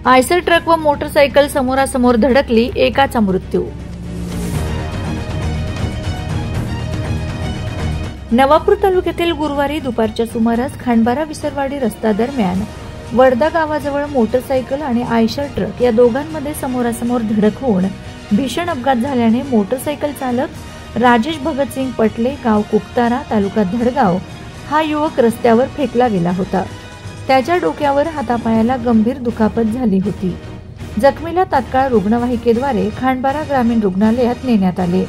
IISER truck व motorcycle समोरासमोर धडकली, एकाचा मृत्यू। नवापूर तालुक्यातील गुरुवारी दुपारच्या सुमारास खांडबारा विसरवाडी रस्ता दरम्यान वडदा गावाजवळ मोटरसायकल आणि आयशर ट्रक या दोघांमध्ये समोरासमोर धडक होऊन भीषण अपघात झाल्याने मोटरसायकल चालक राजेश भगतसिंग पटले, गाव कुकतारा, तालुका धडगाव हा युवक रस्त्यावर फेकला गेला होता। त्याच्या डोक्यावर हातापायाला गंभीर दुखापत झाली होती। जखमीला तात्काळ रुग्णवाहिकेद्वारे खांडबारा ग्रामीण रुग्णालयात नेण्यात आले।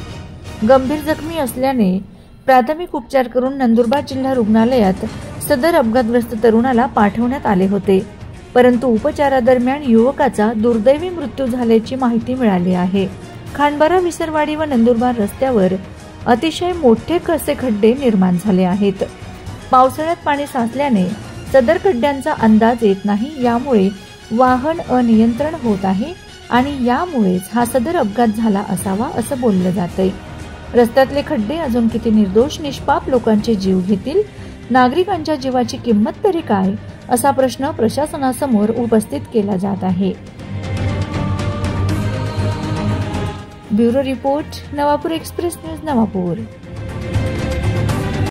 गंभीर जखमी असल्याने प्राथमिक उपचार करून नंदुरबार जिल्हा रुग्णालयात सदर अपघातग्रस्त तरुणाला पाठवण्यात आले होते, परंतु उपचारादरम्यान युवकाचा दुर्दैवी मृत्यू झाल्याची माहिती मिळाली आहे। खांडबारा विसरवाडी व नंदुरबार रस्त्यावर अतिशय मोठे कसे खड्डे निर्माण झाले आहेत। पावसाळ्यात पाणी साचल्याने सदर खड्ड्यांचा अंदाज येत नाही, यामुळे वाहन अनियंत्रण होत आहे आणि यामुळेच हा सदर अपघात झाला असावा असं बोललं जातंय। रस्त्यातले खड्डे अजून किती निर्दोष निष्पाप लोकांचे जीव घेतील, नागरिकांच्या जीवाची किंमत तरी काय, असा प्रश्न प्रशासनासमोर उपस्थित केला जात आहे। Bureau report, Navapur express news, Navapur.